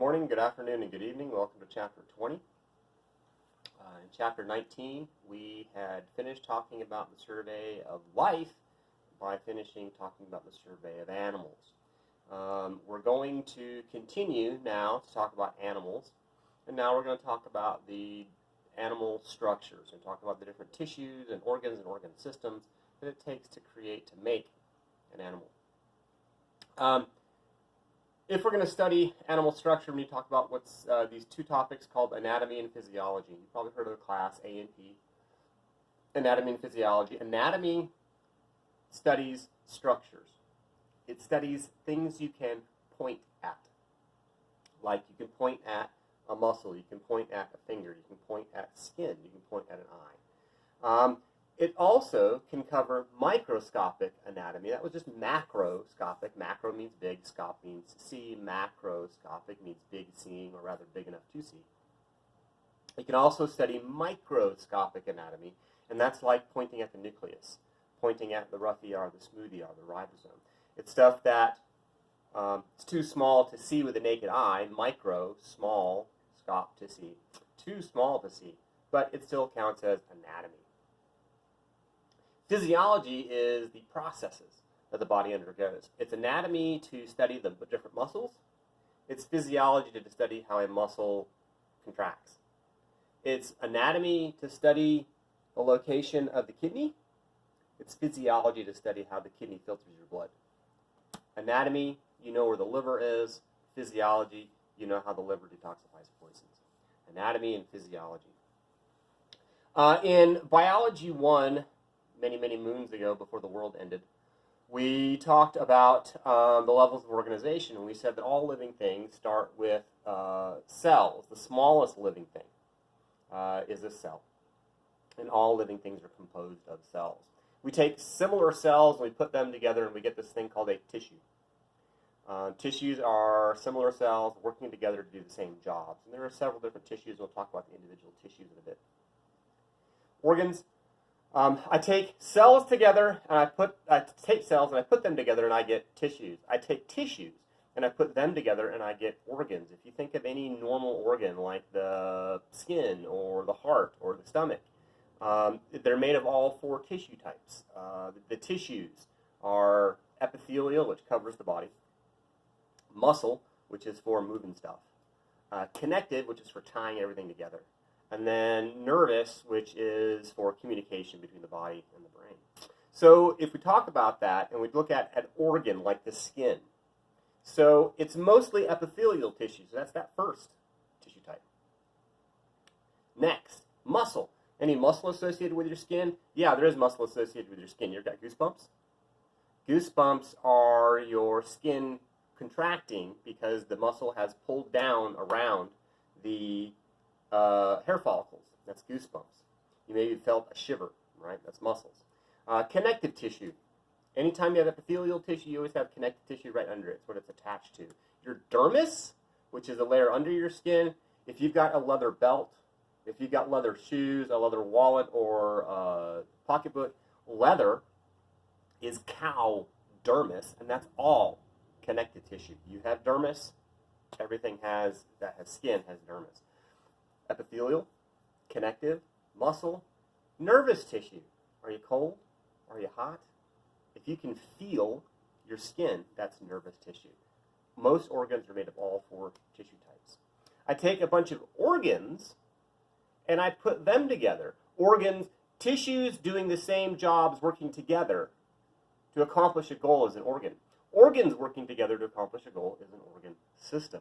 morning, good afternoon, and good evening. Welcome to Chapter 20. In Chapter 19, we had finished talking about the survey of life by finishing talking about the survey of animals. We're going to continue now to talk about animals, and now we're going to talk about the animal structures and talk about the different tissues and organ systems that it takes to make an animal. If we're going to study animal structure, we need to talk about what's these two topics called anatomy and physiology. You've probably heard of the class A and P, anatomy and physiology. Anatomy studies structures. It studies things you can point at. Like you can point at a muscle, you can point at a finger, you can point at skin, you can point at an eye. It also can cover microscopic anatomy. That was just macroscopic. Macro means big, scop means see. Macroscopic means big seeing, or rather big enough to see. It can also study microscopic anatomy, and that's like pointing at the nucleus, pointing at the rough ER, the smooth ER, the ribosome. It's stuff that it's too small to see with the naked eye. Micro, small, scop to see. Too small to see, but it still counts as anatomy. Physiology is the processes that the body undergoes. It's anatomy to study the different muscles. It's physiology to study how a muscle contracts. It's anatomy to study the location of the kidney. It's physiology to study how the kidney filters your blood. Anatomy, you know where the liver is. Physiology, you know how the liver detoxifies poisons. Anatomy and physiology. In Biology 1, many moons ago, before the world ended, we talked about the levels of organization, and we said that all living things start with cells. The smallest living thing is a cell, and all living things are composed of cells. We take similar cells and we put them together, and we get this thing called a tissue. Tissues are similar cells working together to do the same jobs, and there are several different tissues. We'll talk about the individual tissues in a bit. Organs. I take cells together, and I take cells and I put them together, and I get tissues. I take tissues and I put them together, and I get organs. If you think of any normal organ, like the skin or the heart or the stomach, they're made of all four tissue types. The tissues are epithelial, which covers the body; muscle, which is for moving stuff; connective, which is for tying everything together; and then nervous, which is for communication between the body and the brain. So if we talk about that and we look at an organ like the skin, so it's mostly epithelial tissue, so that's that first tissue type. Next, muscle. Any muscle associated with your skin? Yeah, there is muscle associated with your skin. You've got goosebumps. Goosebumps are your skin contracting because the muscle has pulled down around the hair follicles. That's goosebumps. You maybe felt a shiver, right? That's muscles. Connective tissue. Anytime you have epithelial tissue, you always have connective tissue right under it. It's what it's attached to. Your dermis, which is a layer under your skin, if you've got a leather belt, if you've got leather shoes, a leather wallet, or pocketbook, leather is cow dermis, and that's all connective tissue. You have dermis. Everything that has skin has dermis. Epithelial, connective, muscle, nervous tissue. Are you cold? Are you hot? If you can feel your skin, that's nervous tissue. Most organs are made of all four tissue types. I take a bunch of organs and I put them together. Organs, tissues doing the same jobs working together to accomplish a goal is an organ. Organs working together to accomplish a goal is an organ system.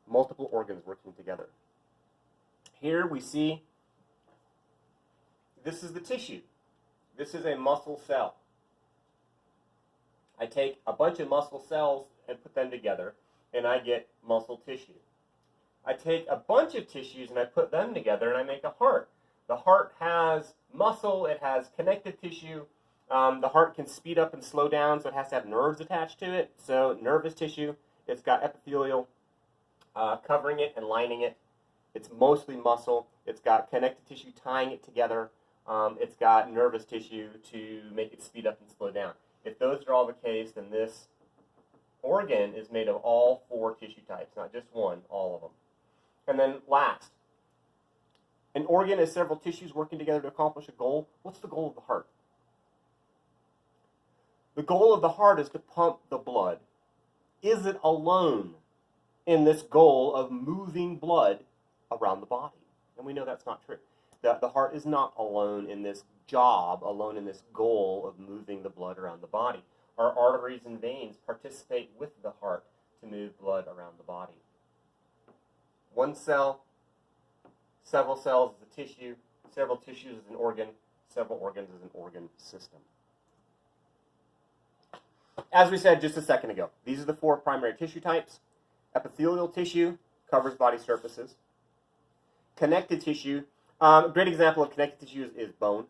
Multiple organs working together. Here we see, this is the tissue. This is a muscle cell. I take a bunch of muscle cells and put them together, and I get muscle tissue. I take a bunch of tissues and I put them together, and I make a heart. The heart has muscle, it has connective tissue. The heart can speed up and slow down, so it has to have nerves attached to it. So nervous tissue, it's got epithelial covering it and lining it. It's mostly muscle. It's got connective tissue tying it together. It's got nervous tissue to make it speed up and slow down. If those are all the case, then this Organ is made of all 4 tissue types, not just one, all of them. And then last, an organ is several tissues working together to accomplish a goal. What's the goal of the heart? The goal of the heart is to pump the blood. Is it alone in this goal of moving blood around the body? And we know that's not true. The heart is not alone in this job, alone in this goal of moving the blood around the body. Our arteries and veins participate with the heart to move blood around the body. One cell, several cells is a tissue, several tissues is an organ, several organs is an organ system. As we said just a second ago, these are the 4 primary tissue types. Epithelial tissue covers body surfaces. Connective tissue, a great example of connective tissue is bone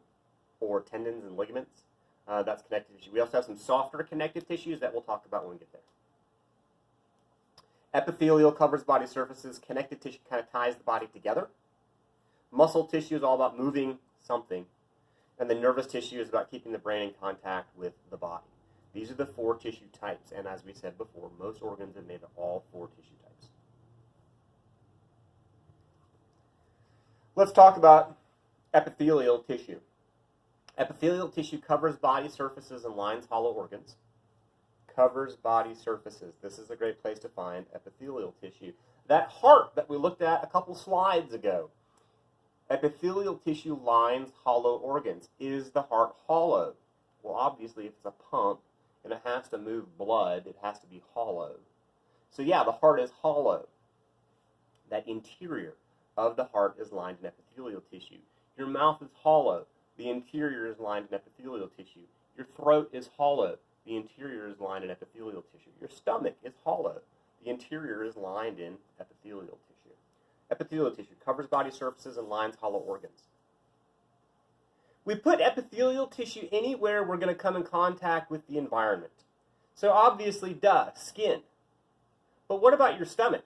or tendons and ligaments. That's connective tissue. We also have some softer connective tissues that we'll talk about when we get there. Epithelial covers body surfaces. Connective tissue kind of ties the body together. Muscle tissue is all about moving something. And the nervous tissue is about keeping the brain in contact with the body. These are the 4 tissue types. And as we said before, most organs are made of all 4 tissue types. Let's talk about epithelial tissue. Epithelial tissue covers body surfaces and lines hollow organs. Covers body surfaces. This is a great place to find epithelial tissue. That heart that we looked at a couple slides ago. Epithelial tissue lines hollow organs. Is the heart hollow? Well, obviously, if it's a pump and it has to move blood, it has to be hollow. So yeah, the heart is hollow. That interior of the heart is lined in epithelial tissue. Your mouth is hollow. The interior is lined in epithelial tissue. Your throat is hollow. The interior is lined in epithelial tissue. Your stomach is hollow. The interior is lined in epithelial tissue. Epithelial tissue covers body surfaces and lines hollow organs. We put epithelial tissue anywhere we're going to come in contact with the environment. So obviously, skin. But what about your stomach?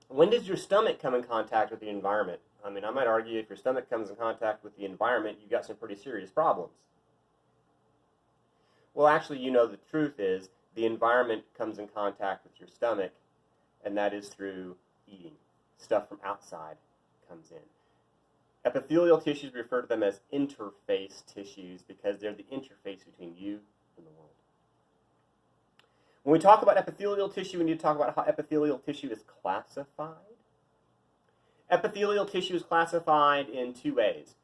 When does your stomach come in contact with the environment? I mean, I might argue if your stomach comes in contact with the environment, you've got some pretty serious problems. Well, actually, you know the truth is the environment comes in contact with your stomach, and that is through eating. Stuff from outside comes in. Epithelial tissues, refer to them as interface tissues because they're the interface between you and the world. When we talk about epithelial tissue, we need to talk about how epithelial tissue is classified. Epithelial tissue is classified in 2 ways.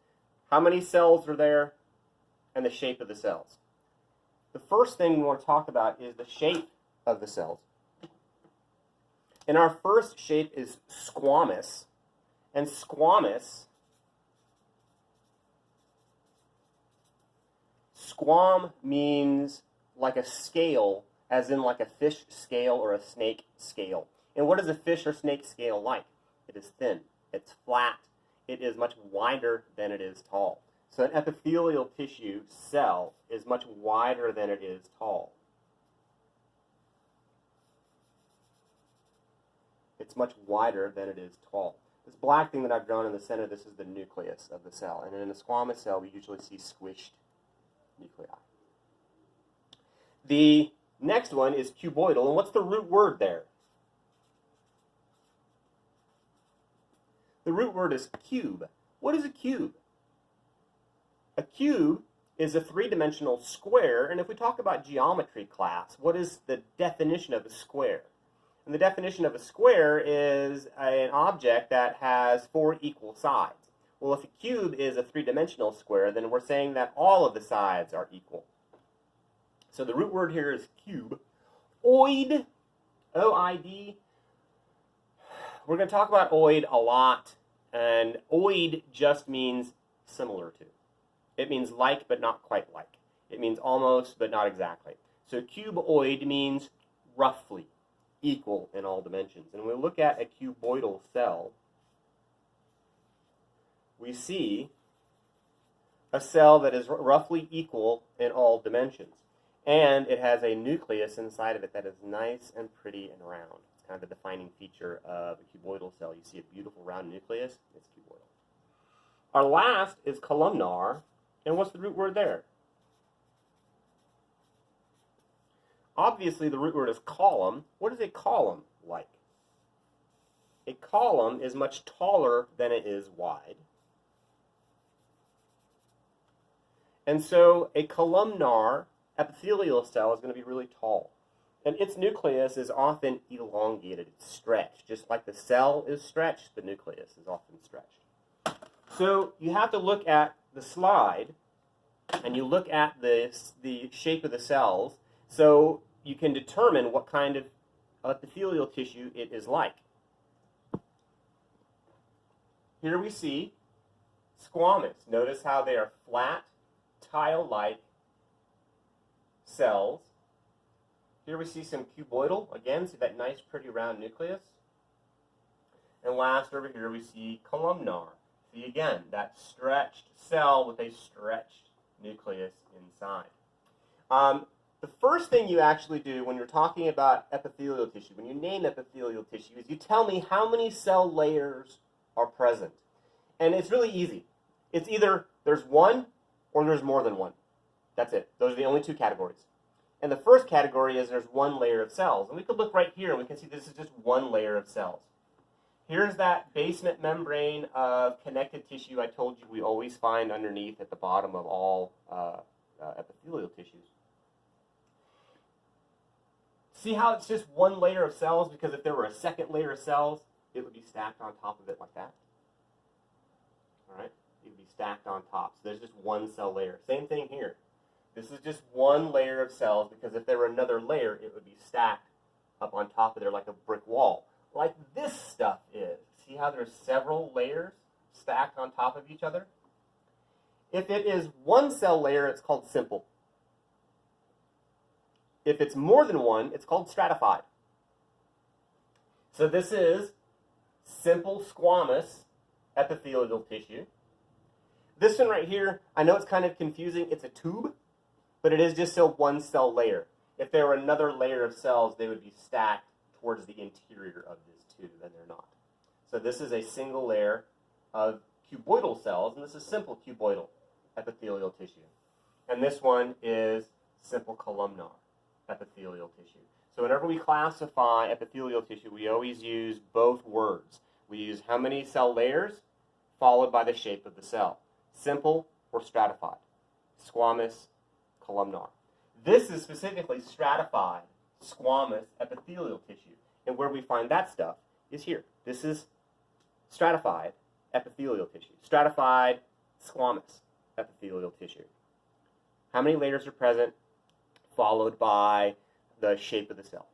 How many cells are there and the shape of the cells. The first thing we want to talk about is the shape of the cells. And our first shape is squamous. And squam means like a scale, as in like a fish scale or a snake scale. And what is a fish or snake scale like? It is thin, it's flat, it is much wider than it is tall. So an epithelial tissue cell is much wider than it is tall. It's much wider than it is tall. This black thing that I've drawn in the center, this is the nucleus of the cell. And in a squamous cell, we usually see squished nuclei. The next one is cuboidal. And what's the root word there? The root word is cube. What is a cube? A cube is a three-dimensional square. And if we talk about geometry class, what is the definition of a square? And the definition of a square is an object that has 4 equal sides. Well, if a cube is a three-dimensional square, then we're saying that all of the sides are equal. So the root word here is cube. Oid, O-I-D. We're going to talk about oid a lot. And oid just means similar to. It means like but not quite like. It means almost but not exactly. So cuboid means roughly equal in all dimensions. And when we look at a cuboidal cell, we see a cell that is roughly equal in all dimensions. And it has a nucleus inside of it that is nice and pretty and round. It's kind of the defining feature of a cuboidal cell. You see a beautiful round nucleus, it's cuboidal. Our last is columnar. And what's the root word there? Obviously, the root word is column. What is a column like? A column is much taller than it is wide. And so a columnar epithelial cell is going to be really tall. And its nucleus is often elongated. It's stretched. Just like the cell is stretched, the nucleus is often stretched. So you have to look at the slide, and you look at the shape of the cells, so you can determine what kind of epithelial tissue it is like. Here we see squamous. Notice how they are flat, tile-like cells. Here we see some cuboidal. Again, see that nice, pretty round nucleus. And last over here we see columnar. See again, that stretched cell with a stretched nucleus inside. The first thing you actually do when you're talking about epithelial tissue, when you name epithelial tissue, is you tell me how many cell layers are present. And it's really easy. It's either there's one or there's more than one. That's it. Those are the only two categories. And the first category is there's one layer of cells. And we could look right here and we can see this is just one layer of cells. Here's that basement membrane of connective tissue I told you we always find underneath at the bottom of all epithelial tissues. See how it's just one layer of cells? Because if there were a second layer of cells, it would be stacked on top of it like that. All right? It would be stacked on top. So there's just one cell layer. Same thing here. This is just one layer of cells, because if there were another layer, it would be stacked up on top of there like a brick wall. Like this stuff is. See how there's several layers stacked on top of each other? If it is one cell layer, it's called simple. If it's more than one, it's called stratified. So this is simple squamous epithelial tissue. This one right here, I know it's kind of confusing. It's a tube, but it is just a one cell layer. If there were another layer of cells, they would be stacked towards the interior of this tube, and they're not. So this is a single layer of cuboidal cells, and this is simple cuboidal epithelial tissue. And this one is simple columnar epithelial tissue. So whenever we classify epithelial tissue, we always use both words. We use how many cell layers followed by the shape of the cell. Simple or stratified. Squamous, columnar. This is specifically stratified squamous epithelial tissue. And where we find that stuff is here. This is stratified epithelial tissue. Stratified squamous epithelial tissue. How many layers are present? Followed by the shape of the cell.